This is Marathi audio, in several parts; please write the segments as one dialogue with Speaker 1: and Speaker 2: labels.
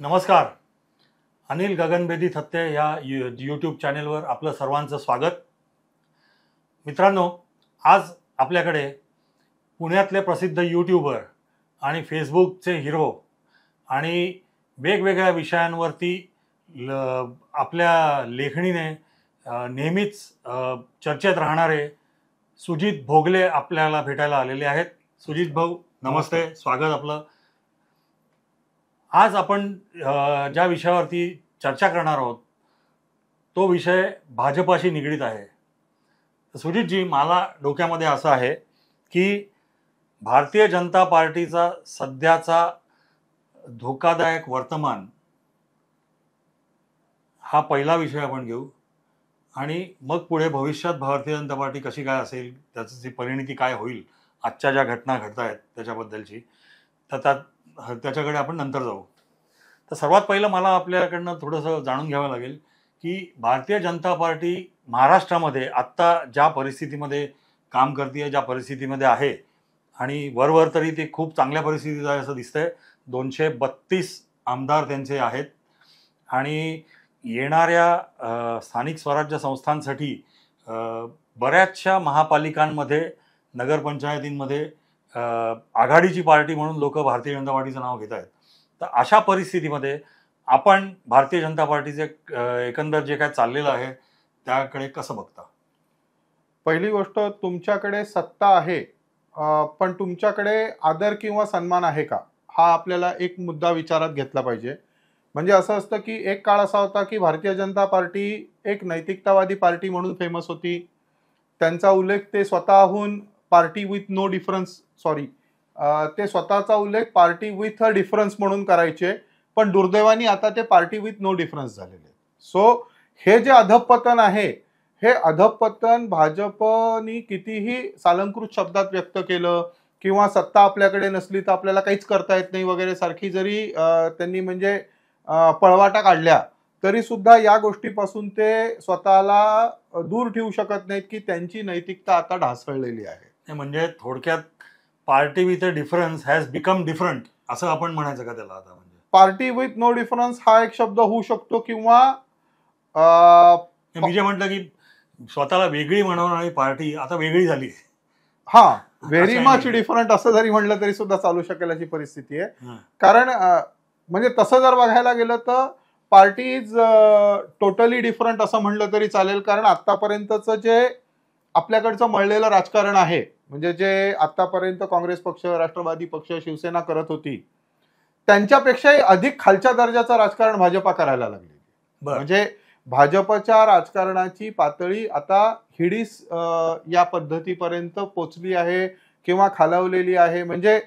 Speaker 1: नमस्कार. अनिल गगनभेदी थत्ते या यूट्यूब चॅनेलवर आपलं सर्वांचं स्वागत. मित्रांनो, आज आपल्याकडे पुण्यातले प्रसिद्ध यूट्यूबर आणि फेसबुकचे हिरो आणि वेगवेगळ्या विषयांवरती आपल्या लेखणीने नेहमीच चर्चेत राहणारे सुजित भोगले आपल्याला भेटायला आलेले आहेत. सुजित भाऊ, नमस्ते, स्वागत आपलं. आज आपण ज्या विषयावरती चर्चा करणार आहोत तो विषय भाजपाशी निगडीत आहे. सुजितजी, मला डोक्यामध्ये असं आहे की भारतीय जनता पार्टीचा सध्याचा धोकादायक वर्तमान हा पहिला विषय आपण घेऊ आणि मग पुढे भविष्यात भारतीय जनता पार्टी कशी काय असेल, त्याची परिणिती काय होईल, आजच्या ज्या घटना घडत आहेत त्याच्याबद्दलची, तर त्याच्याकडे आपण नंतर जाऊ. तर सर्वात पहिलं मला आपल्याकडनं थोडंसं जाणून घ्यावं लागेल की भारतीय जनता पार्टी महाराष्ट्रामध्ये आत्ता ज्या परिस्थितीमध्ये काम करते, ज्या परिस्थितीमध्ये आहे, आणि वरवर तरी ते खूप चांगल्या परिस्थितीत आहे असं दिसतंय. 232 आमदार त्यांचे आहेत आणि येणाऱ्या स्थानिक स्वराज्य संस्थांसाठी बऱ्याचशा महापालिकांमध्ये, नगरपंचायतींमध्ये आघाडीची पार्टी म्हणून लोक भारतीय जनता पार्टीचं नाव घेत आहेत. तर अशा परिस्थितीमध्ये आपण भारतीय जनता पार्टीचे एकंदर जे काय चाललेलं आहे त्याकडे कसं बघता?
Speaker 2: पहिली गोष्ट, तुमच्याकडे सत्ता आहे, पण तुमच्याकडे आदर किंवा सन्मान आहे का, हा आपल्याला एक मुद्दा विचारात घेतला पाहिजे. म्हणजे असं असतं की एक काळ असा होता की भारतीय जनता पार्टी एक नैतिकतावादी पार्टी म्हणून फेमस होती. त्यांचा उल्लेख ते स्वतःहून पार्टी विथ नो डिफरन्स ते स्वतःचा उल्लेख पार्टी विथ अ डिफरन्स म्हणून करायचे, पण दुर्दैवाने आता ते पार्टी विथ नो डिफरन्स झालेले. सो हे जे अधःपतन आहे, हे अधःपतन भाजपनी कितीही सालंकृत शब्दात व्यक्त केलं किंवा सत्ता आपल्याकडे नसली तर आपल्याला काहीच करता येत नाही वगैरे सारखी जरी त्यांनी म्हणजे पळवाटा काढल्या, तरी सुद्धा या गोष्टीपासून ते स्वतःला दूर ठेवू शकत नाहीत की त्यांची नैतिकता आता ढासळलेली आहे.
Speaker 1: म्हणजे थोडक्यात party with a difference has become different असं आपण म्हणायचं का त्याला? आता म्हणजे
Speaker 2: पार्टी विथ नो डिफरन्स हा एक शब्द होऊ शकतो, किंवा
Speaker 1: मी जे म्हटलं की स्वतःला वेगळी म्हणवणारी पार्टी आता वेगळी झाली.
Speaker 2: हा, व्हेरी मच डिफरंट असं जरी म्हणलं तरी सुद्धा चालू शकेल अशी परिस्थिती आहे. कारण म्हणजे तसं जर बघायला गेलं तर पार्टी इज टोटली डिफरंट असं म्हणलं तरी चालेल. कारण आतापर्यंतचं जे आपल्याकडचं मळलेलं राजकारण आहे, म्हणजे जे आतापर्यंत काँग्रेस पक्ष, राष्ट्रवादी पक्ष, शिवसेना करत होती, त्यांच्यापेक्षाही अधिक खालच्या दर्जाचं राजकारण भाजपा करायला लागली. म्हणजे भाजपच्या राजकारणाची पातळी आता हिडीस या पद्धतीपर्यंत पोचली आहे किंवा खालावलेली आहे. म्हणजे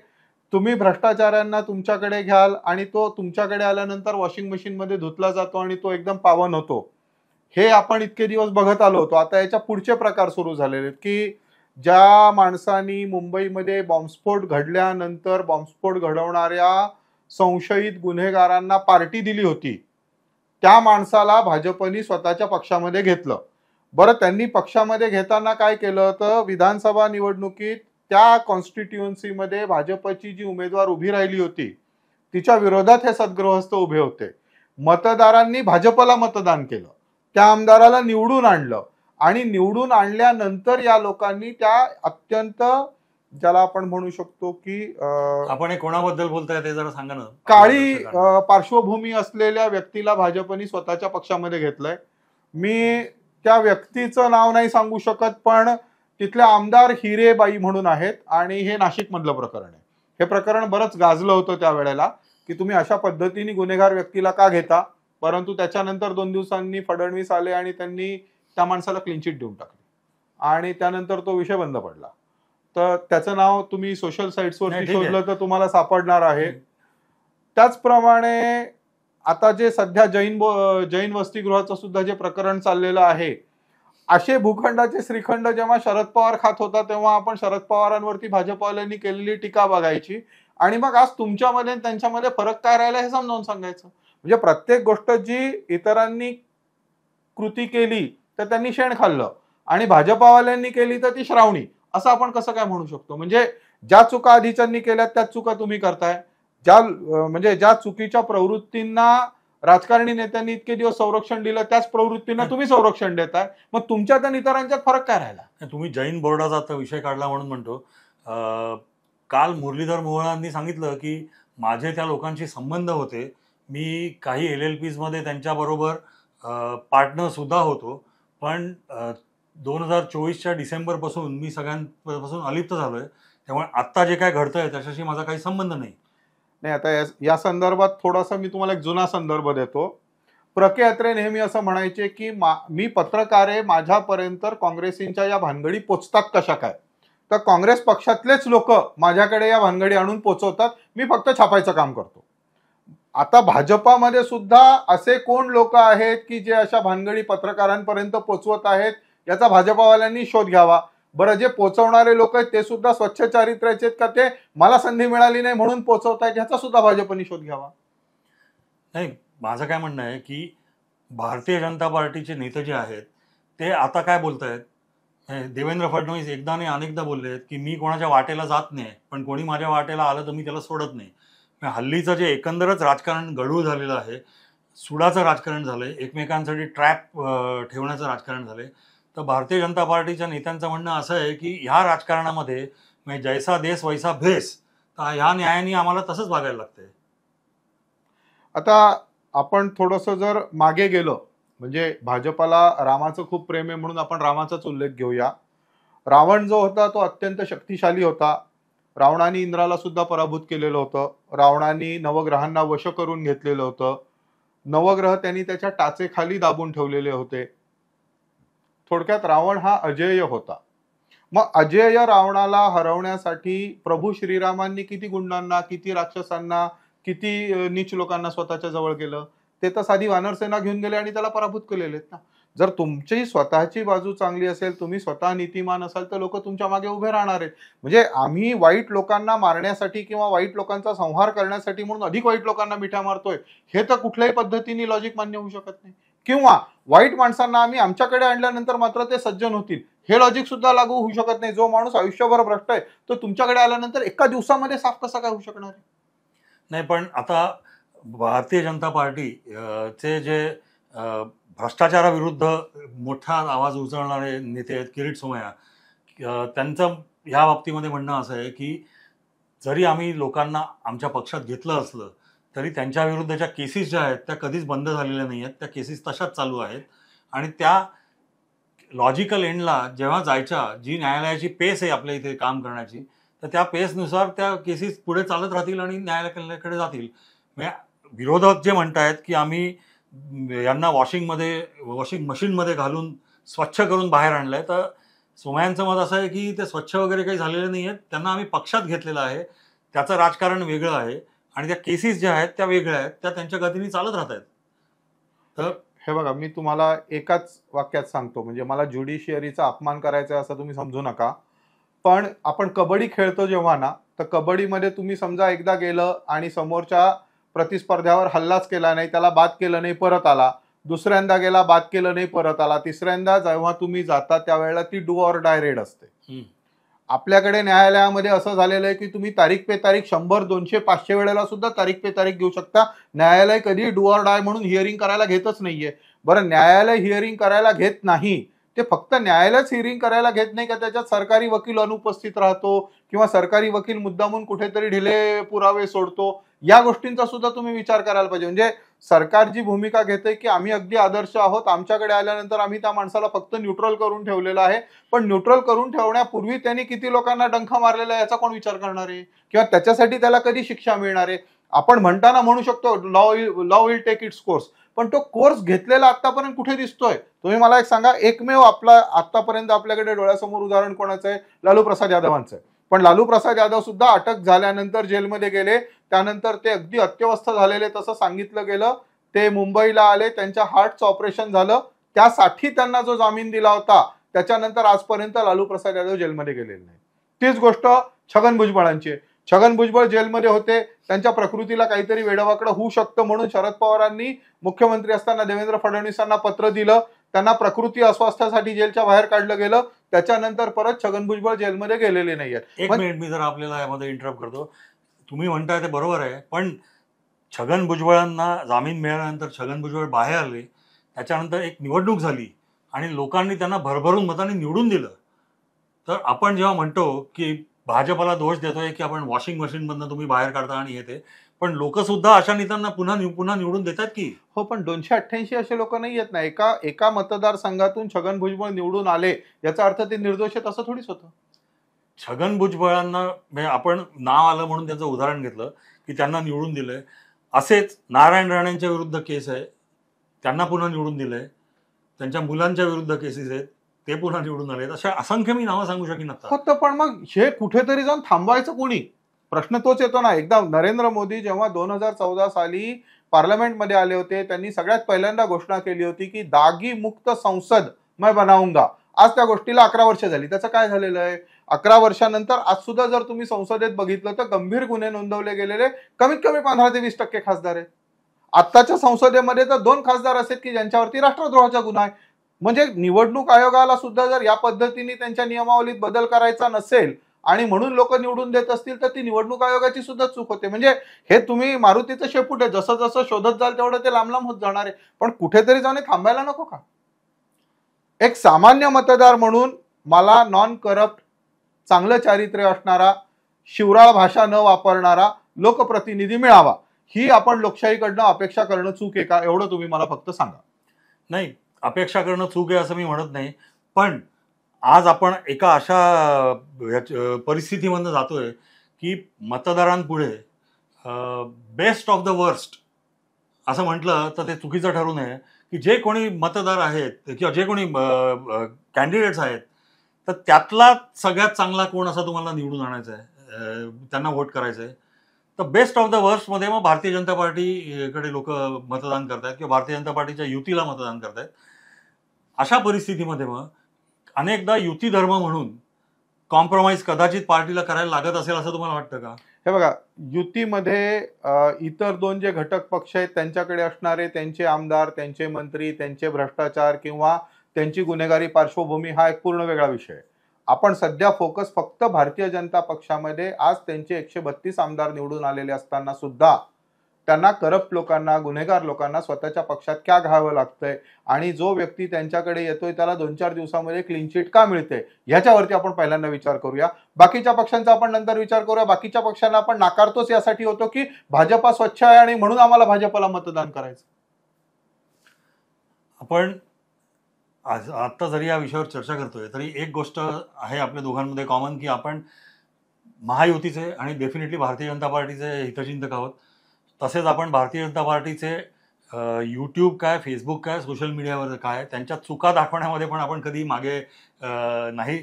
Speaker 2: तुम्ही भ्रष्टाचारांना तुमच्याकडे घ्याल आणि तो तुमच्याकडे आल्यानंतर वॉशिंग मशीनमध्ये धुतला जातो आणि तो एकदम पावन होतो. हे आपण इतके दिवस बघत आलो होतो. आता याच्या पुढचे प्रकार सुरू झालेले आहेत की ज्या माणसांनी मुंबईमध्ये बॉम्बस्फोट घडल्यानंतर बॉम्बस्फोट घडवणाऱ्या संशयित गुन्हेगारांना पार्टी दिली होती, त्या माणसाला भाजपनी स्वतःच्या पक्षामध्ये घेतलं. बरं, त्यांनी पक्षामध्ये घेताना काय केलं तर विधानसभा निवडणुकीत त्या कॉन्स्टिट्युएन्सीमध्ये भाजपची जी उमेदवार उभी राहिली होती तिच्या विरोधात हे सद्गृहस्थ उभे होते. मतदारांनी भाजपला मतदान केलं, त्या आमदाराला निवडून आणलं आणि निवडून आणल्यानंतर या लोकांनी त्या अत्यंत, ज्याला आपण म्हणू शकतो की
Speaker 1: आपण कोणाबद्दल बोलताय ते जरा सांगा ना.
Speaker 2: काळी पार्श्वभूमी असलेल्या व्यक्तीला भाजपनी स्वतःच्या पक्षामध्ये घेतलंय. मी त्या व्यक्तीचं नाव नाही सांगू शकत, पण तिथले आमदार हिरेबाई म्हणून आहेत आणि हे नाशिक मधलं प्रकरण आहे. हे प्रकरण बरंच गाजलं होतं त्यावेळेला की तुम्ही अशा पद्धतीने गुन्हेगार व्यक्तीला का घेता, परंतु त्याच्यानंतर 2 दिवसांनी फडणवीस आले आणि त्यांनी त्या माणसाला क्लीन चिट देऊन टाकली आणि त्यानंतर तो विषय बंद पडला. तर त्याचं नाव तुम्ही सोशल साईट्सवर शोधलं तर तुम्हाला सापडणार आहे. त्याचप्रमाणे आता जे सध्या जैन वसतिगृहाचं सुद्धा जे प्रकरण चाललेलं आहे, असे भूखंडाचे श्रीखंड जेव्हा शरद पवार खात होता तेव्हा आपण शरद पवारांवरती भाजपवाल्यांनी केलेली टीका बघायची आणि मग आज तुमच्यामध्ये त्यांच्यामध्ये फरक काय राहिला हे समजावून सांगायचं. म्हणजे प्रत्येक गोष्ट जी इतरांनी कृती केली तर त्यांनी शेण खाल्लं आणि भाजपावाल्यांनी केली तर ती श्रावणी, असं आपण कसं काय म्हणू शकतो? म्हणजे ज्या चुका आधीच्यांनी केल्या त्याच चुका तुम्ही करताय. म्हणजे ज्या चुकीच्या प्रवृत्तींना राजकारणी नेत्यांनी इतके दिवस संरक्षण दिलं, त्याच प्रवृत्तींना तुम्ही संरक्षण देताय. मग तुमच्यात आणि इतरांच्यात फरक काय राहिला?
Speaker 1: तुम्ही जैन बोर्डाचा आता विषय काढला म्हणून म्हणतो, काल मुरलीधर मोहोळांनी सांगितलं की माझे त्या लोकांशी संबंध होते, मी काही LLPs मध्ये त्यांच्याबरोबर पार्टनर सुद्धा होतो, पण 2024च्या डिसेंबरपासून मी सगळ्यांपासून अलिप्त झालोय, त्यामुळे आत्ता जे काय घडतंय त्याच्याशी माझा काही संबंध नाही.
Speaker 2: नाही, आता या संदर्भात थोडासा मी तुम्हाला एक जुना संदर्भ देतो. प्रके अत्रे नेहमी असं म्हणायचे की मी पत्रकार आहे, माझ्यापर्यंत काँग्रेसींच्या या भानगडी पोचतात कशा काय, तर काँग्रेस पक्षातलेच लोक माझ्याकडे या भानगडी आणून पोचवतात, मी फक्त छापायचं काम करतो. आता भाजपामध्ये सुद्धा असे कोण लोक आहेत की जे अशा भानगडी पत्रकारांपर्यंत पोचवत आहेत, याचा भाजपावाल्यांनी शोध घ्यावा. बरं, जे पोचवणारे लोक आहेत ते सुद्धा स्वच्छ चारित्र्याचे आहेत का, ते मला संधी मिळाली नाही म्हणून पोचवतायत, ह्याचा सुद्धा भाजपनी शोध घ्यावा.
Speaker 1: नाही, माझं काय म्हणणं आहे की भारतीय जनता पार्टीचे नेते जे आहेत ते आता काय बोलतायत, देवेंद्र फडणवीस एकदा नाही अनेकदा बोलले आहेत की मी कोणाच्या वाटेला जात नाही, पण कोणी माझ्या वाटेला आलं तर मी त्याला सोडत नाही. हल्लीचं जे एकंदरच राजकारण गढूळ झालेलं आहे, सुडाचं राजकारण झालंय, एकमेकांसाठी ट्रॅप ठेवण्याचं राजकारण झालंय, तर भारतीय जनता पार्टीच्या नेत्यांचं म्हणणं असं आहे की ह्या राजकारणामध्ये म्हणजे जैसा देश वैसा भेस, तर ह्या न्यायाने आम्हाला तसंच वागायला लागतंय.
Speaker 2: आता आपण थोडंसं जर मागे गेलो, म्हणजे भाजपाला रामाचं खूप प्रेम आहे म्हणून आपण रामाचाच उल्लेख घेऊया. रावण जो होता तो अत्यंत शक्तिशाली होता. रावणाने इंद्राला सुद्धा पराभूत केलेलं होतं. रावणाने नवग्रहांना वश करून घेतलेलं होतं. नवग्रह त्यांनी त्याच्या टाचेखाली दाबून ठेवलेले होते. थोडक्यात रावण हा अजेय होता. मग अजेय रावणाला हरवण्यासाठी प्रभू श्रीरामांनी किती गुंडांना, किती राक्षसांना, किती नीच लोकांना स्वतःच्या जवळ केलं, ते तर साधी वानरसेना घेऊन गेले आणि त्याला पराभूत केलेले आहेत ना. जर तुमची स्वतःची बाजू चांगली असेल, तुम्ही स्वतः नीतिमान असाल, तर लोक तुमच्या मागे उभे राहणार आहेत. म्हणजे आम्ही वाईट लोकांना मारण्यासाठी किंवा वाईट लोकांचा संहार करण्यासाठी म्हणून अधिक वाईट लोकांना मिठ्या मारतोय, हे तर कुठल्याही पद्धतीने लॉजिक मान्य होऊ शकत नाही. किंवा वाईट माणसांना आम्ही आमच्याकडे आणल्यानंतर मात्र ते सज्जन होतील, हे लॉजिक सुद्धा लागू होऊ शकत नाही. जो माणूस आयुष्यभर भ्रष्ट आहे तो तुमच्याकडे आल्यानंतर एका दिवसामध्ये साफ कसा काय होऊ शकणार आहे?
Speaker 1: नाही, पण आता भारतीय जनता पार्टी चे जे भ्रष्टाचाराविरुद्ध मोठा आवाज उचलणारे नेते आहेत किरीट सोमय्या, त्यांचं ह्या बाबतीमध्ये म्हणणं असं आहे की जरी आम्ही लोकांना आमच्या पक्षात घेतलं असलं तरी त्यांच्या विरुद्धच्या केसेस ज्या आहेत त्या कधीच बंद झालेल्या नाही आहेत, त्या केसेस तशाच चालू आहेत. आणि त्या लॉजिकल एंडला जेव्हा जायच्या, जी न्यायालयाची पेस आहे आपल्या इथे काम करण्याची, तर त्या पेसनुसार त्या केसेस पुढे चालत राहतील आणि न्यायालयाकडे जातील. म्हणजे विरोधक जे म्हणतायत की आम्ही यांना वॉशिंग मशीनमध्ये घालून स्वच्छ करून बाहेर आणलंय, तर सोमय्यांचं मत असं आहे की ते स्वच्छ वगैरे काही झालेले नाही आहेत, त्यांना आम्ही पक्षात घेतलेलं आहे, त्याचं राजकारण वेगळं आहे आणि त्या केसेस ज्या आहेत त्या वेगळ्या आहेत, त्या त्यांच्या गतीने चालत राहत आहेत.
Speaker 2: तर हे बघा, मी तुम्हाला एकाच वाक्यात सांगतो, म्हणजे मला ज्युडिशियरीचा अपमान करायचा असं तुम्ही समजू नका, पण आपण कबड्डी खेळतो जेव्हा ना, तर कबड्डीमध्ये तुम्ही समजा एकदा गेलं आणि समोरच्या प्रतिस्पर्ध्यावर हल्लाच केला नाही, त्याला बाद केलं नाही, परत आला, दुसऱ्यांदा गेला, बाद केलं नाही, परत आला, तिसऱ्यांदा जेव्हा तुम्ही जाता त्यावेळेला ती डू ऑर डाय रेड असते. आपल्याकडे न्यायालयामध्ये असं झालेलं आहे की तुम्ही तारीख पे तारीख 100, 200, 500 वेळेला सुद्धा तारीख पे तारीख घेऊ शकता. न्यायालय कधी डू ऑर डाय म्हणून हिअरिंग करायला घेतच नाहीये. बरं, न्यायालय हिअरिंग करायला घेत नाही, ते फक्त न्यायालयच हिअरिंग करायला घेत नाही का त्याच्यात सरकारी वकील अनुपस्थित राहतो किंवा सरकारी वकील मुद्दामून कुठेतरी ढिले पुरावे सोडतो, या गोष्टींचा सुद्धा तुम्ही विचार करायला पाहिजे. म्हणजे सरकार जी भूमिका घेते की आम्ही अगदी आदर्श आहोत, आमच्याकडे आल्यानंतर आम्ही त्या माणसाला फक्त न्यूट्रल करून ठेवलेलं आहे, पण न्यूट्रल करून ठेवण्यापूर्वी त्यांनी किती लोकांना डंखा मारलेला आहे याचा कोण विचार करणार आहे, किंवा त्याच्यासाठी त्याला कधी शिक्षा मिळणार आहे. आपण म्हणताना म्हणू शकतो law will take its course, पण तो कोर्स घेतलेला आतापर्यंत कुठे दिसतोय? तुम्ही मला एक सांगा, एकमेव आपला आतापर्यंत आपल्याकडे डोळ्यासमोर उदाहरण कोणाचं आहे? लालू प्रसाद यादवांचं आहे. पण लालू प्रसाद यादव सुद्धा अटक झाल्यानंतर जेलमध्ये गेले, त्यानंतर ते अगदी अत्यवस्थ झालेले तसं सांगितलं गेलं, ते मुंबईला आले, त्यांच्या हार्टचं ऑपरेशन झालं, त्यासाठी त्यांना जो जामीन दिला होता त्याच्यानंतर आजपर्यंत लालू प्रसाद यादव जेलमध्ये गेलेले नाही. तीच गोष्ट छगन भुजबळांची आहे. छगन भुजबळ जेलमध्ये होते, त्यांच्या प्रकृतीला काहीतरी वेडवाकडं होऊ शकतं म्हणून शरद पवारांनी मुख्यमंत्री असताना देवेंद्र फडणवीसांना पत्र दिलं, त्यांना प्रकृती अस्वास्थ्यासाठी जेलच्या बाहेर काढलं गेलं, त्याच्यानंतर परत छगन भुजबळ जेलमध्ये गेलेले नाहीये.
Speaker 1: एक मिनिट, मी जर आपल्याला यामध्ये इंटरप्ट करतो, तुम्ही म्हणताय ते बरोबर आहे, पण छगन भुजबळांना जामीन मिळाल्यानंतर छगन भुजबळ बाहेर आले, त्याच्यानंतर एक निवडणूक झाली आणि लोकांनी त्यांना भरभरून मतांनी निवडून दिलं. तर आपण जेव्हा म्हणतो की भाजपला दोष देतोय की आपण वॉशिंग मशीनमधनं तुम्ही बाहेर काढता आणि हे ते, पण लोक सुद्धा अशा नेत्यांना पुन्हा पुन्हा निवडून देतात की.
Speaker 2: हो, पण 288 असे लोक नाही येत ना. एका एका मतदारसंघातून छगन भुजबळ निवडून आले याचा अर्थ ते निर्दोष आहेत असं थोडीच होतं.
Speaker 1: छगन भुजबळांना म्हणजे आपण नाव आलं म्हणून त्याचं उदाहरण घेतलं की त्यांना निवडून दिलंय. असेच नारायण राणेंच्या विरुद्ध केस आहे, त्यांना पुन्हा निवडून दिलंय. त्यांच्या मुलांच्या विरुद्ध केसेस आहेत, ते पुन्हा निवडून आलेत. अशा असंख्य मी नावं सांगू शकेन आता.
Speaker 2: फक्त पण मग हे कुठेतरी जाऊन थांबवायचं कोणी? प्रश्न तोच येतो ना. एकदा नरेंद्र मोदी जेव्हा 2014 साली पार्लमेंटमध्ये आले होते, त्यांनी सगळ्यात पहिल्यांदा घोषणा केली होती की दागी मुक्त संसद मैं बनाऊंगा. आज त्या गोष्टीला 11 वर्ष झाली. त्याचं काय झालेलं आहे? 11 वर्षानंतर आज सुद्धा जर तुम्ही संसदेत बघितलं तर गंभीर गुन्हे नोंदवले गेलेले कमीत कमी 15 ते 20% खासदार आहेत. आत्ताच्या संसदेमध्ये तर 2 खासदार असेल की ज्यांच्यावरती राष्ट्रद्रोहाचा गुन्हा आहे. म्हणजे निवडणूक आयोगाला सुद्धा जर या पद्धतीने त्यांच्या नियमावलीत बदल करायचा नसेल आणि म्हणून लोक निवडून देत असतील तर ती निवडणूक आयोगाची सुद्धा चूक होते. म्हणजे हे तुम्ही मारुतीचं शेपूट आहे, जसं जसं शोधत जाल तेवढं ते लांब लांब होत जाणार आहे. पण कुठेतरी जाऊन हे थांबायला नको का? एक सामान्य मतदार म्हणून मला नॉन करप्ट, चांगलं चारित्र्य असणारा, शिवराळ भाषा न वापरणारा लोकप्रतिनिधी मिळावा, ही आपण लोकशाहीकडनं अपेक्षा करणं चूक आहे का? एवढं तुम्ही मला फक्त सांगा.
Speaker 1: नाही, अपेक्षा करणं चूक आहे असं मी म्हणत नाही, पण आज आपण एका अशा परिस्थितीमधनं जातोय की मतदारांपुढे बेस्ट ऑफ द वर्स्ट असं म्हटलं तर ते चुकीचं ठरू नये की जे कोणी मतदार आहेत किंवा जे कोणी कॅन्डिडेट्स आहेत तर त्यातला सगळ्यात चांगला कोण असा तुम्हाला निवडून आणायचा आहे, त्यांना वोट करायचं आहे. तर बेस्ट ऑफ द वर्स्टमध्ये मग भारतीय जनता पार्टीकडे लोक मतदान करतायत किंवा भारतीय जनता पार्टीच्या युतीला मतदान करतायत. अशा परिस्थितीमध्ये मग अनेकदा युती धर्म म्हणून कॉम्प्रोमाइज कदाचित पार्टीला करायला लागत असेल असं तुम्हाला वाटतं का?
Speaker 2: हे बघा, युतीमध्ये इतर 2 जे घटक पक्ष आहेत त्यांच्याकडे असणारे त्यांचे आमदार, त्यांचे मंत्री, त्यांचे भ्रष्टाचार किंवा त्यांची गुन्हेगारी पार्श्वभूमी हा एक पूर्ण वेगळा विषय आहे. आपण सध्या फोकस फक्त भारतीय जनता पक्षामध्ये आज त्यांचे 132 आमदार निवडून आलेले असताना सुद्धा त्यांना करप्ट लोकांना, गुन्हेगार लोकांना स्वतःच्या पक्षात का घ्यावं लागतंय आणि जो व्यक्ती त्यांच्याकडे येतोय त्याला 2-4 दिवसामध्ये क्लीन चिट का मिळते, ह्याच्यावरती आपण पहिल्यांदा विचार करूया. बाकीच्या पक्षांचा आपण नंतर विचार करूया. बाकीच्या पक्षांना आपण नाकारतोच यासाठी होतो की भाजपा स्वच्छ आहे आणि म्हणून आम्हाला भाजपला मतदान करायचं.
Speaker 1: आपण आता जरी या विषयावर चर्चा करतोय तरी एक गोष्ट आहे आपल्या दोघांमध्ये कॉमन की आपण महायुतीचे आणि डेफिनेटली भारतीय जनता पार्टीचे हितचिंतक आहोत. तसेच आपण भारतीय जनता पार्टीचे यूट्यूब काय, फेसबुक काय, सोशल मीडियावर काय, त्यांच्या चुका दाखवण्यामध्ये पण आपण कधी मागे नाही.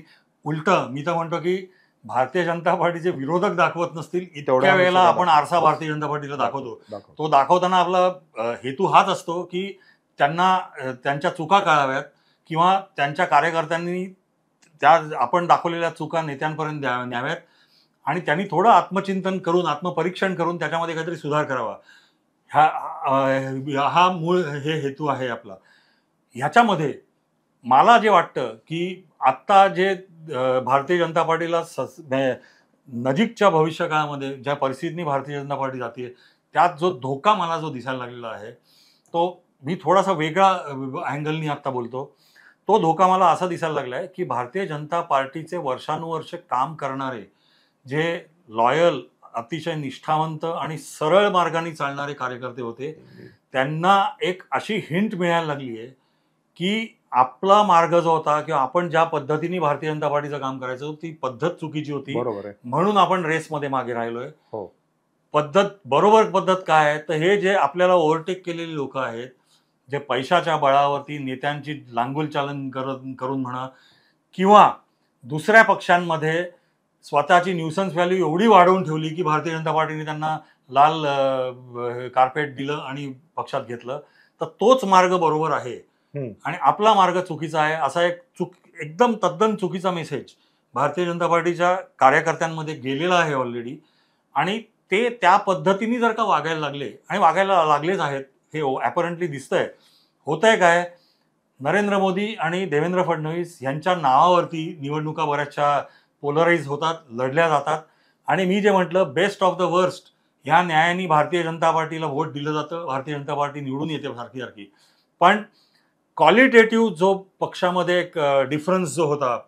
Speaker 1: उलटं मी तर म्हणतो की भारतीय जनता पार्टीचे विरोधक दाखवत नसतील इतक्या वेळेला आपण आरसा भारतीय जनता पार्टीला दाखवतो. तो दाखवताना आपला हेतू हाच असतो की त्यांना त्यांच्या चुका कळाव्यात किंवा त्यांच्या कार्यकर्त्यांनी त्या आपण दाखवलेल्या चुका नेत्यांपर्यंत न्याव्यात आणि त्यांनी थोडं आत्मचिंतन करून, आत्मपरीक्षण करून त्याच्यामध्ये काहीतरी सुधार करावा. हा मूळ हे हेतू आहे आपला. ह्याच्यामध्ये मला जे वाटतं की आत्ता जे भारतीय जनता पार्टीला नजीकच्या भविष्यकाळामध्ये ज्या परिस्थितीने भारतीय जनता पार्टी जाते त्यात जो धोका मला जो दिसायला लागलेला आहे तो मी थोडासा वेगळा अँगलनी आत्ता बोलतो. तो धोका मला असा दिसायला लागला आहे की भारतीय जनता पार्टीचे वर्षानुवर्ष काम करणारे जे लॉयल, अतिशय निष्ठावंत आणि सरळ मार्गाने चालणारे कार्यकर्ते होते त्यांना एक अशी हिंट मिळायला लागली आहे की आपला मार्ग जो होता किंवा आपण ज्या पद्धतीने भारतीय जनता पार्टीचं काम करायचं ती पद्धत चुकीची होती.
Speaker 2: बरोबर आहे.
Speaker 1: म्हणून आपण रेसमध्ये मागे राहिलोय.
Speaker 2: हो.
Speaker 1: बरोबर पद्धत काय आहे तर हे जे आपल्याला ओव्हरटेक केलेली लोक आहेत जे पैशाच्या बळावरती नेत्यांची लांगुलचालन करून म्हणा किंवा दुसऱ्या पक्षांमध्ये स्वतःची न्यूसन्स व्हॅल्यू एवढी वाढवून ठेवली की भारतीय जनता पार्टीने त्यांना लाल कार्पेट दिलं आणि पक्षात घेतलं, तर तोच मार्ग बरोबर आहे आणि आपला मार्ग चुकीचा आहे असा एक एकदम तद्दन चुकीचा मेसेज भारतीय जनता पार्टीच्या कार्यकर्त्यांमध्ये गेलेला आहे ऑलरेडी. आणि ते त्या पद्धतीने जर का वागायला लागले आणि वागायला लागलेच आहेत हे ॲपरंटली दिसतंय. होतंय काय, नरेंद्र मोदी आणि देवेंद्र फडणवीस यांच्या नावावरती निवडणुका बऱ्याचशा पोलराइज होतात, लढल्या जातात आणि मी जे म्हटलं बेस्ट ऑफ द वर्स्ट ह्या न्यायाने भारतीय जनता पार्टीला वोट दिलं जातं, भारतीय जनता पार्टी निवडून येते सारखी सारखी. पण क्वालिटेटिव्ह जो पक्षामध्ये एक डिफरन्स जो होता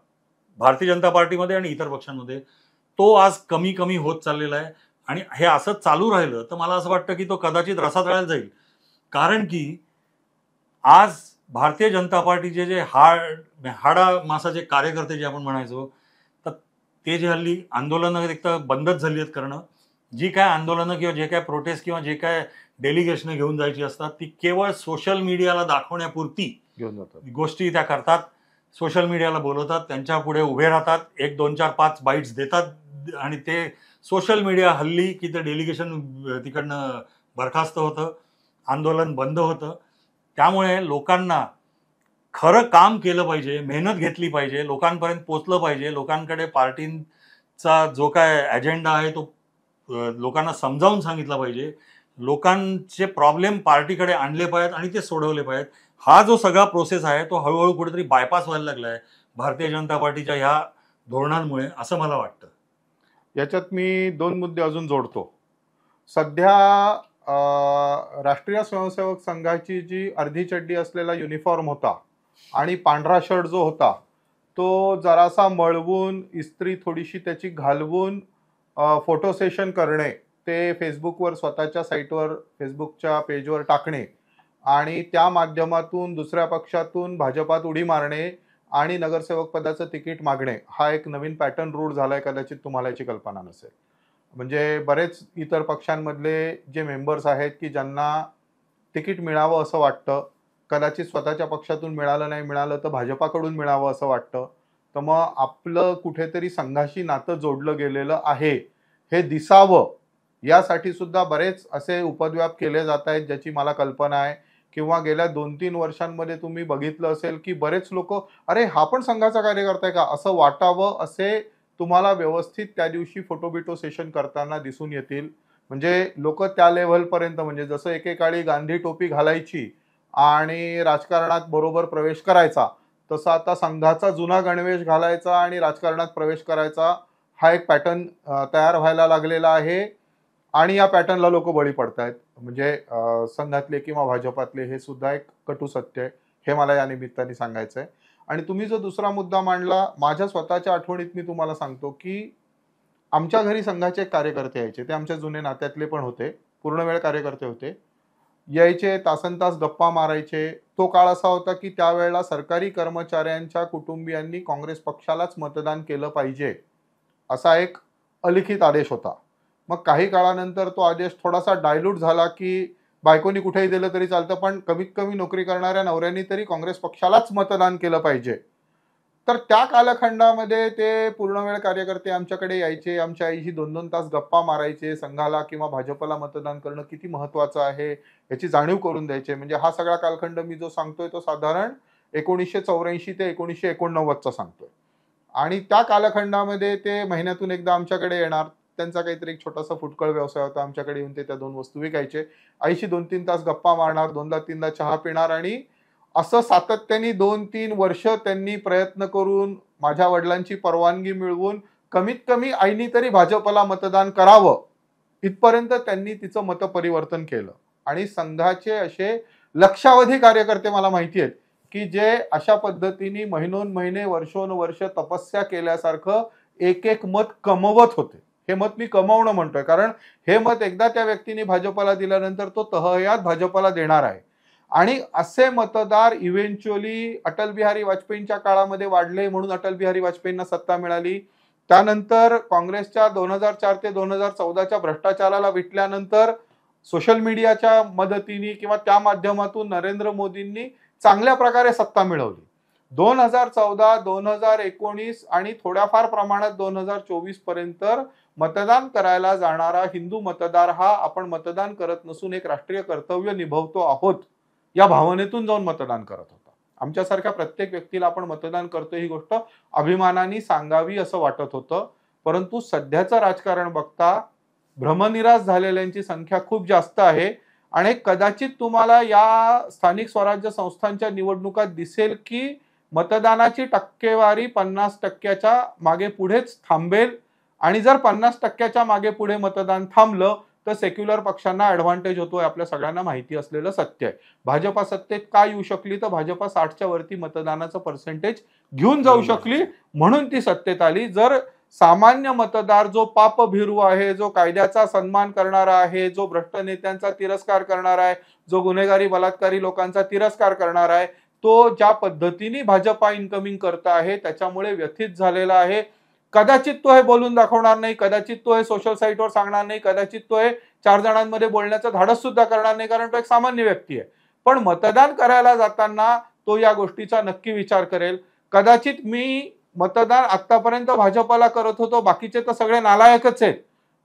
Speaker 1: भारतीय जनता पार्टीमध्ये आणि इतर पक्षांमध्ये, तो आज कमी कमी होत चाललेला आहे. आणि हे असंच चालू राहिलं तर मला असं वाटतं की तो कदाचित रसातळाला जाईल. कारण की आज भारतीय जनता पार्टीचे जे हाडा मासाचे कार्यकर्ते जे आपण म्हणायचो, तर ते जे हल्ली आंदोलनं एक तर बंदच झाली आहेत करणं. जी काय आंदोलनं किंवा जे काय प्रोटेस्ट किंवा जे काय डेलिगेशनं घेऊन जायची असतात ती केवळ सोशल मीडियाला दाखवण्यापुरती
Speaker 2: घेऊन जातात.
Speaker 1: गोष्टी त्या करतात. सोशल मीडियाला बोलवतात, त्यांच्या पुढे उभे राहतात, 1 2 4 5 बाईट्स देतात आणि ते सोशल मीडिया हल्ली की ते डेलिगेशन तिकडनं बरखास्त होतं, आंदोलन बंद होतं. त्यामुळे लोकांना खरं काम केलं पाहिजे, मेहनत घेतली पाहिजे, लोकांपर्यंत पोचलं पाहिजे, लोकांकडे पार्टींचा जो काय अजेंडा आहे तो लोकांना समजावून सांगितला पाहिजे, लोकांचे प्रॉब्लेम पार्टीकडे आणले पाहिजेत आणि ते सोडवले पाहिजेत. हा जो सगळा प्रोसेस आहे तो हळूहळू कुठेतरी बायपास व्हायला लागला आहे भारतीय जनता पार्टीच्या ह्या धोरणांमुळे, असं मला वाटतं.
Speaker 2: याच्यात मी 2 मुद्दे अजून जोडतो. सध्या राष्ट्रीय स्वयंसेवक संघाची जी अर्धी चड्डी असलेला युनिफॉर्म होता आणि पांढरा शर्ट जो होता तो जरासा मळवून इस्त्री थोडीशी त्याची घालवून फोटो सेशन करणे, ते फेसबुकवर स्वतःच्या साईटवर फेसबुकच्या पेजवर टाकणे आणि त्या माध्यमातून दुसऱ्या पक्षातून भाजपात उडी मारणे आणि नगरसेवक पदाचं तिकीट मागणे, हा एक नवीन पॅटर्न रूढ झालाय. कदाचित तुम्हाला याची कल्पना नसेल. म्हणजे बरेच इतर पक्षांमधले जे मेंबर्स आहेत की ज्यांना तिकीट मिळावं असं वाटतं, कदाचित स्वतःच्या पक्षातून मिळालं नाही, मिळालं तर भाजपाकडून मिळावं असं वाटतं, तर मग आपलं कुठेतरी संघाशी नातं जोडलं गेलेलं आहे हे दिसावं यासाठी सुद्धा बरेच असे उपद्व्याप केले जात आहेत ज्याची मला कल्पना आहे. किंवा गेल्या 2-3 वर्षांमध्ये तुम्ही बघितलं असेल की बरेच लोक, अरे हा पण संघाचा कार्यकर्ता आहे का असं वाटावं असे तुम्हाला व्यवस्थित त्या दिवशी फोटो सेशन करताना दिसून येतील. म्हणजे लोक त्या लेव्हलपर्यंत, म्हणजे जसं एकेकाळी गांधी टोपी घालायची आणि राजकारणात बरोबर प्रवेश करायचा, तसं आता संघाचा जुना गणवेश घालायचा आणि राजकारणात प्रवेश करायचा, हा एक पॅटर्न तयार व्हायला लागलेला आहे. आणि या पॅटर्नला लोक बळी पडतायत. म्हणजे संघातले किंवा भाजपातले, हे सुद्धा एक कटू सत्य आहे. हे मला या निमित्ताने सांगायचं आहे. आणि तुम्ही जो दुसरा मुद्दा मांडला, माझ्या स्वतःच्या आठवणीत मी तुम्हाला सांगतो की आमच्या घरी संघाचे कार्यकर्ते यायचे. ते आमच्या जुने नात्यातले पण होते, पूर्णवेळ कार्यकर्ते होते. यायचे, तासनतास गप्पा मारायचे. तो काळ असा होता की त्यावेळेला सरकारी कर्मचाऱ्यांच्या कुटुंबियांनी काँग्रेस पक्षालाच मतदान केलं पाहिजे असा एक अलिखित आदेश होता. मग काही काळानंतर तो आदेश थोडासा डायल्यूट झाला की बायकोनी कुठेही दिलं तरी चालतं, पण कमीत कमी नोकरी करणाऱ्या नवऱ्यांनी तरी काँग्रेस पक्षालाच मतदान केलं पाहिजे. तर त्या कालखंडामध्ये ते पूर्णवेळ कार्यकर्ते आमच्याकडे यायचे, आमच्या आईशी 2-2 तास गप्पा मारायचे, संघाला किंवा भाजपला मतदान करणं किती महत्वाचं आहे याची जाणीव करून द्यायचे. म्हणजे हा सगळा कालखंड मी जो सांगतोय तो साधारण 1984 ते 1989चा सांगतोय. आणि त्या कालखंडामध्ये ते महिन्यातून एकदा आमच्याकडे येणार. त्यांचा काहीतरी एक छोटासा फुटकळ व्यवसाय होता. आमच्याकडे येऊन ते त्या 2 वस्तू विकायचे. आईशी 2-3 तास गप्पा मारणार, 2दा-3दा चहा पिणार आणि असं सातत्याने 2-3 वर्ष त्यांनी प्रयत्न करून माझ्या वडिलांची परवानगी मिळवून कमीत कमी आईनी तरी भाजपला मतदान करावं इथपर्यंत त्यांनी तिचं मतपरिवर्तन केलं. आणि संघाचे असे लक्षावधी कार्यकर्ते मला माहिती आहेत की जे अशा पद्धतीने महिनोन महिने, वर्षोन वर्ष तपस्या केल्यासारखं एक एक मत कमवत होते. हे मत मी कमवणं म्हणतोय, कारण हे मत एकदा त्या व्यक्तीने भाजपला दिल्यानंतर तो तहयात भाजपला देणार आहे. आणि असे मतदार इव्हेंच्युअली अटल बिहारी वाजपेयींच्या काळामध्ये वाढले, म्हणून अटल बिहारी वाजपेयींना सत्ता मिळाली. त्यानंतर काँग्रेसच्या 2004 ते 2014च्या भ्रष्टाचाराला विटल्यानंतर सोशल मीडियाच्या मदतीने किंवा त्या माध्यमातून नरेंद्र मोदींनी चांगल्या प्रकारे सत्ता मिळवली. 2014, 2019 आणि थोड्याफार प्रमाणात 2024 पर्यंत मतदान करायला जाणारा हिंदू मतदार हा आपण मतदान करत नसून एक राष्ट्रीय कर्तव्य निभवतो आहोत या भावनेतून जाऊन मतदान करत होता. आमच्यासारख्या प्रत्येक व्यक्तीला आपण मतदान करतो ही गोष्ट अभिमानाने सांगावी असं वाटत होतं. परंतु सध्याचं राजकारण बघता भ्रमनिरास झालेल्यांची संख्या खूप जास्त आहे. आणि कदाचित तुम्हाला या स्थानिक स्वराज्य संस्थांच्या निवडणुकात दिसेल की मतदानाची टक्केवारी 50% मागे पुढेच थांबेल आणि जर 50% मागे पुढे मतदान थांबलं तर सेक्युलर पक्षांना ऍडव्हान्टेज होतोय, आपल्या सगळ्यांना माहिती असलेलं सत्य आहे. भाजपा सत्तेत का येऊ शकली तर भाजपा 60च्या वरती मतदानाचं पर्सेंटेज घेऊन जाऊ शकली, म्हणून ती सत्तेत आली. जर सामान्य मतदार जो पापभिरू आहे, जो कायद्याचा सन्मान करणारा आहे, जो भ्रष्ट नेत्यांचा तिरस्कार करणारा आहे, जो गुन्हेगारी बलात्कारी लोकांचा तिरस्कार करणारा आहे, तो ज्या पद्धतीने भाजपा इन्कमिंग करत आहे त्याच्यामुळे व्यथित झालेला आहे. कदाचित तो हे बोलून दाखवणार नाही, कदाचित तो हे सोशल साईटवर सांगणार नाही, कदाचित तो हे 4 जणांमध्ये बोलण्याचं धाडस सुद्धा करणार नाही, कारण तो एक सामान्य व्यक्ती आहे. पण मतदान करायला जाताना तो या गोष्टीचा नक्की विचार करेल. कदाचित मी मतदान आतापर्यंत भाजपला करत होतो, बाकीचे तर सगळे नालायकच आहेत,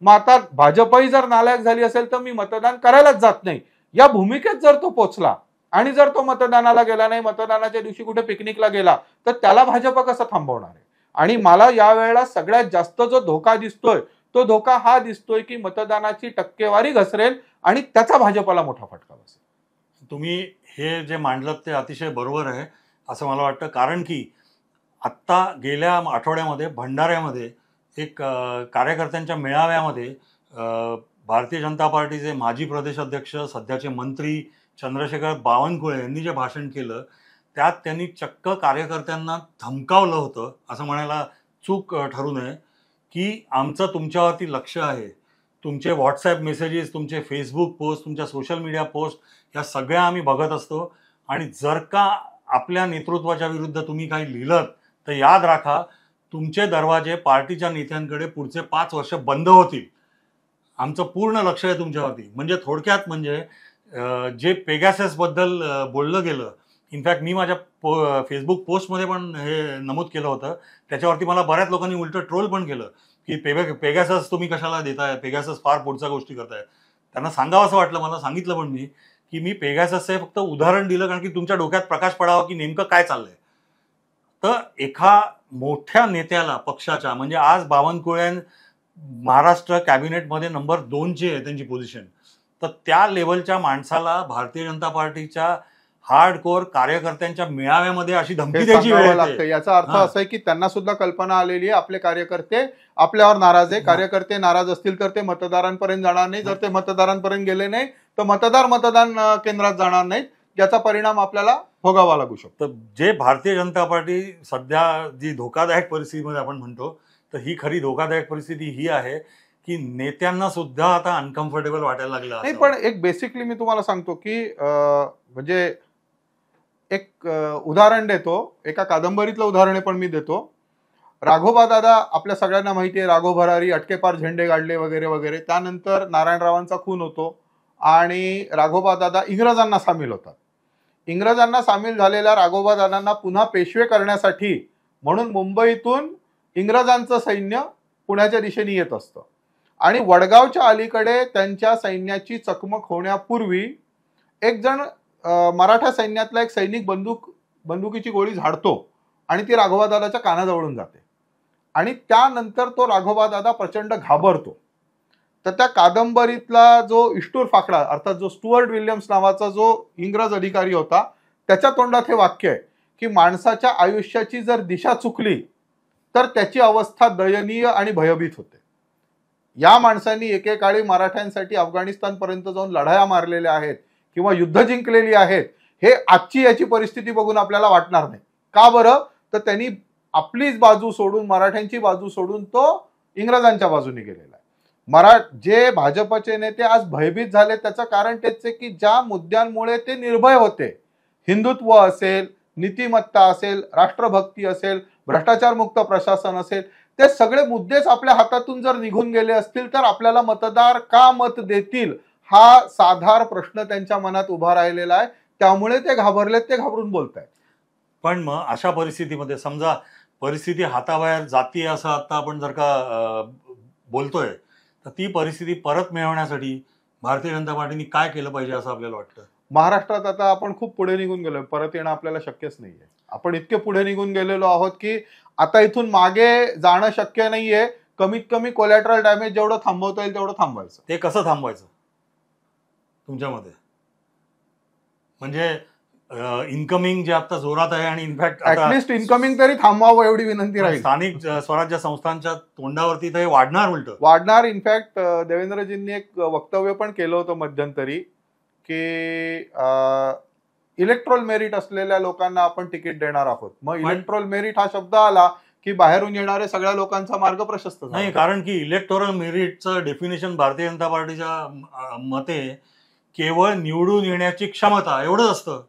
Speaker 2: मग आता भाजपही जर नालायक झाली असेल तर मी मतदान करायलाच जात नाही, या भूमिकेत जर तो पोचला आणि जर तो मतदानाला गेला नाही, मतदानाच्या दिवशी कुठे पिकनिकला गेला, तर त्याला भाजप कसं थांबवणार आहे? आणि मला यावेळेला सगळ्यात जास्त जो धोका दिसतोय तो धोका हा दिसतोय की मतदानाची टक्केवारी घसरेल आणि त्याचा भाजपला मोठा फटका बसेल.
Speaker 1: तुम्ही हे जे मांडलं ते अतिशय बरोबर आहे असं मला वाटतं. कारण की आत्ता गेल्या आठवड्यामध्ये भंडाऱ्यामध्ये एक कार्यकर्त्यांच्या मेळाव्यामध्ये भारतीय जनता पार्टीचे माजी प्रदेश अध्यक्ष, सध्याचे मंत्री चंद्रशेखर बावनकुळे यांनी जे भाषण केलं त्यात त्यांनी चक्क कार्यकर्त्यांना धमकावलं होतं, असं म्हणायला चूक ठरू नये, की आमचं तुमच्यावरती लक्ष आहे, तुमचे व्हॉट्सॲप मेसेजेस, तुमचे फेसबुक पोस्ट, तुमच्या सोशल मीडिया पोस्ट या सगळ्या आम्ही बघत असतो, आणि जर का आपल्या नेतृत्वाच्या विरुद्ध तुम्ही काही लिहिलं तर याद राखा तुमचे दरवाजे पार्टीच्या नेत्यांकडे पुढचे 5 वर्ष बंद होतील. आमचं पूर्ण लक्ष आहे तुमच्यावरती. म्हणजे थोडक्यात म्हणजे जे पेगाससबद्दल बोललं गेलं, इनफॅक्ट मी माझ्या फेसबुक पोस्टमध्ये पण हे नमूद केलं होतं, त्याच्यावरती मला बऱ्याच लोकांनी उलटं ट्रोल पण केलं की पेगासस तुम्ही कशाला देताय, पेगासस फार पुढच्या गोष्टी करताय. त्यांना सांगावं असं वाटलं, मला सांगितलं पण मी की मी पेगाससचं फक्त उदाहरण दिलं कारण की तुमच्या डोक्यात प्रकाश पडावा की नेमकं काय चाललंय. तर एका मोठ्या नेत्याला पक्षाच्या, म्हणजे आज बावनकुळे महाराष्ट्र कॅबिनेटमध्ये नंबर 2ची आहे त्यांची पोझिशन, तर त्या लेवलच्या माणसाला भारतीय जनता पार्टीच्या हार्डकोर कार्यकर्त्यांच्या मेळाव्यामध्ये अशी धमकी द्यायची वेळ येते.
Speaker 2: याचा अर्थ असा आहे की त्यांना सुद्धा कल्पना आलेली आहे आपले कार्यकर्ते आपल्यावर नाराज आहे. कार्यकर्ते नाराज असतील तर ते मतदारांपर्यंत जाणार नाही, जर ते मतदारांपर्यंत गेले नाही तर मतदार मतदान केंद्रात जाणार नाहीत, याचा परिणाम आपल्याला भोगावा लागू शकतो.
Speaker 1: जे भारतीय जनता पार्टी सध्या जी धोकादायक परिस्थितीमध्ये आपण म्हणतो, तर ही खरी धोकादायक परिस्थिती ही आहे की नेत्यांना सुद्धा आता अनकम्फर्टेबल वाटायला लागलं.
Speaker 2: नाही, पण एक बेसिकली मी तुम्हाला सांगतो की म्हणजे एक उदाहरण देतो, एका कादंबरीतलं उदाहरण पण मी देतो. राघोबा दादा आपल्या सगळ्यांना माहिती आहे, राघो भरारी, अटकेपार झेंडे गाडले वगैरे वगैरे. त्यानंतर नारायणरावांचा खून होतो आणि राघोबा दादा इंग्रजांना सामील होतात. इंग्रजांना सामील झालेल्या राघोबा दादांना पुन्हा पेशवे करण्यासाठी म्हणून मुंबईतून इंग्रजांचं सैन्य पुण्याच्या दिशेने येत असतं आणि वडगावच्या अलीकडे त्यांच्या सैन्याची चकमक होण्यापूर्वी एक जण मराठा सैन्यातला एक सैनिक बंदुकीची गोळी झाडतो आणि ती राघोबा दादाच्या कानाजवळून जाते आणि त्यानंतर तो राघोबा दादा प्रचंड घाबरतो. तर त्या कादंबरीतला जो इष्टूर फाकडा, अर्थात जो स्टुअर्ट विल्यम्स नावाचा जो इंग्रज अधिकारी होता, त्याच्या तोंडात हे वाक्य आहे की माणसाच्या आयुष्याची जर दिशा चुकली तर त्याची अवस्था दयनीय आणि भयभीत होते. या माणसांनी एकेकाळी मराठ्यांसाठी अफगाणिस्तानपर्यंत जाऊन लढाया मारलेल्या आहेत किंवा युद्ध जिंकलेली आहेत. हे आजची याची परिस्थिती बघून आपल्याला वाटणार नाही. का बरं? तर त्यांनी आपलीच बाजू सोडून, मराठ्यांची बाजू सोडून तो इंग्रजांच्या बाजूने गेलेला आहे. जे भाजपचे नेते आज भयभीत झाले त्याचं कारण तेच आहे की ज्या मुद्द्यांमुळे ते निर्भय होते, हिंदुत्व असेल, नीतिमत्ता असेल, राष्ट्रभक्ती असेल, भ्रष्टाचारमुक्त प्रशासन असेल, ते सगळे मुद्देच आपल्या हातातून जर निघून गेले असतील तर आपल्याला मतदार का मत देतील हा साधार प्रश्न त्यांच्या मनात उभा राहिलेला आहे. त्यामुळे ते घाबरलेत, ते घाबरून बोलतायत.
Speaker 1: पण मग अशा परिस्थितीमध्ये समजा परिस्थिती हाताबाहेर जातीय असं आता आपण जर का बोलतोय, तर ती परिस्थिती परत मिळवण्यासाठी भारतीय जनता पार्टीने काय केलं पाहिजे असं आपल्याला वाटतं?
Speaker 2: महाराष्ट्रात आता आपण खूप पुढे निघून गेलोय, परत येणं आपल्याला शक्यच नाहीये. आपण इतके पुढे निघून गेलेलो आहोत की आता इथून मागे जाणं शक्य नाहीये. कमीत कमी कोलॅटरल डॅमेज जेवढं थांबवता येईल तेवढं थांबवायचं.
Speaker 1: ते कसं थांबवायचं तुमच्या मते? म्हणजे इन्कमिंग जे आता जोरात आहे आणि इनफॅक्ट
Speaker 2: ऍटलिस्ट इन्कमिंग तरी थांबवावं एवढी विनंती राहील.
Speaker 1: स्थानिक स्वराज्य संस्थांच्या तोंडावरती तर हे वाढणार उलट
Speaker 2: वाढणार. इनफॅक्ट देवेंद्रजींनी एक वक्तव्य पण केलं होतं मध्यंतरी की इलेक्ट्रोल मेरिट असलेल्या लोकांना आपण तिकीट देणार आहोत. मग इलेक्ट्रोल मेरिट हा शब्द आला की बाहेरून येणाऱ्या सगळ्या लोकांचा मार्ग प्रशस्त झाला.
Speaker 1: नाही, कारण की इलेक्टोरल मेरिटचं डेफिनेशन भारतीय जनता पार्टीच्या मते केवळ निवडून येण्याची क्षमता एवढंच असतं.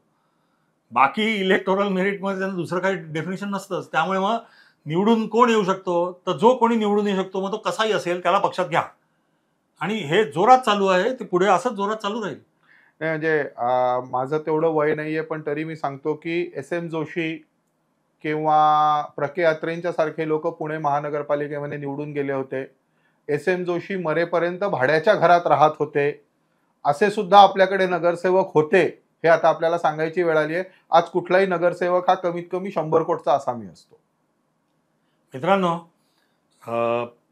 Speaker 1: बाकी इलेक्टोरल मेरिटमध्ये त्यांना दुसरं काही डेफिनेशन नसतंच. त्यामुळे मग निवडून कोण येऊ शकतो, तर जो कोणी निवडून येऊ शकतो मग तो कसाही असेल त्याला पक्षात घ्या. आणि हे जोरात चालू आहे, ते पुढे असंच जोरात चालू राहील.
Speaker 2: नाही म्हणजे माझं तेवढं वय नाहीये, पण तरी मी सांगतो की SM जोशी किंवा प्रके यात्रेंच्या सारखे लोक पुणे महानगरपालिकेमध्ये निवडून गेले होते. SM जोशी मरेपर्यंत भाड्याच्या घरात राहत होते. असे सुद्धा आपल्याकडे नगरसेवक होते. हे आता आपल्याला सांगायची वेळ आली आहे. आज कुठलाही नगरसेवक हा कमीत कमी 100 कोटचा आसामी असतो.
Speaker 1: मित्रांनो,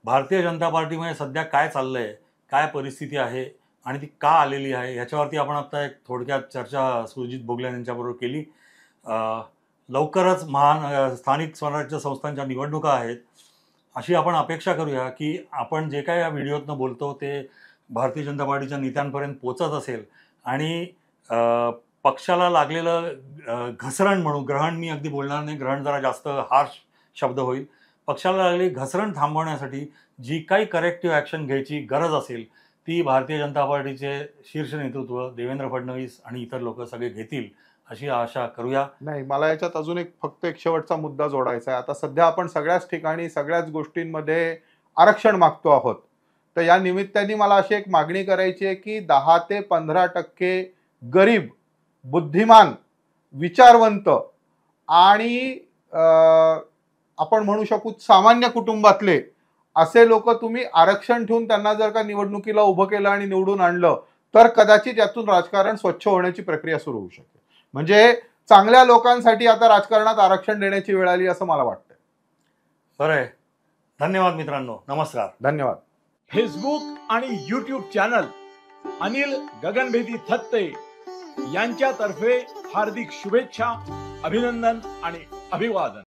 Speaker 1: भारतीय जनता पार्टीमध्ये सध्या काय चाललंय, काय परिस्थिती आहे आणि ती का आलेली आहे, ह्याच्यावरती आपण आता एक थोडक्यात चर्चा सुरजित भोगले यांच्याबरोबर केली. लवकरच स्थानिक स्वराज्य संस्थांच्या निवडणुका आहेत. अशी आपण अपेक्षा करूया की आपण जे काय या व्हिडिओतनं बोलतो ते भारतीय जनता पार्टीच्या नेत्यांपर्यंत पोचत असेल आणि पक्षाला लागलेलं घसरण म्हणू, ग्रहण मी अगदी बोलणार नाही, ग्रहण जरा जास्त हार्श शब्द होईल. पक्षाला लागलेली घसरण थांबवण्यासाठी जी काही करेक्टिव्ह ॲक्शन घ्यायची गरज असेल ती भारतीय जनता पार्टीचे शीर्ष नेतृत्व देवेंद्र फडणवीस आणि इतर लोक सगळे घेतील अशी आशा करूया.
Speaker 2: नाही, मला याच्यात अजून फक्त एक शेवटचा मुद्दा जोडायचा आहे. आता सध्या आपण सगळ्याच ठिकाणी सगळ्याच गोष्टींमध्ये आरक्षण मागतो आहोत. तर या निमित्ताने मला अशी एक मागणी करायची आहे की 10 ते 15% गरीब, बुद्धिमान, विचारवंत आणि आपण म्हणू शकू सामान्य कुटुंबातले असे लोक तुम्ही आरक्षण ठेवून त्यांना जर का निवडणुकीला उभं केलं आणि निवडून आणलं तर कदाचित यातून राजकारण स्वच्छ होण्याची प्रक्रिया सुरू होऊ शकते. म्हणजे चांगल्या लोकांसाठी आता राजकारणात आरक्षण देण्याची वेळ आली असं मला वाटतं.
Speaker 1: बरं आहे. धन्यवाद मित्रांनो. नमस्कार.
Speaker 2: धन्यवाद.
Speaker 3: फेसबुक आणि YouTube चॅनल अनिल गगनभेदी थत्ते यांच्यातर्फे हार्दिक शुभेच्छा, अभिनंदन आणि अभिवादन.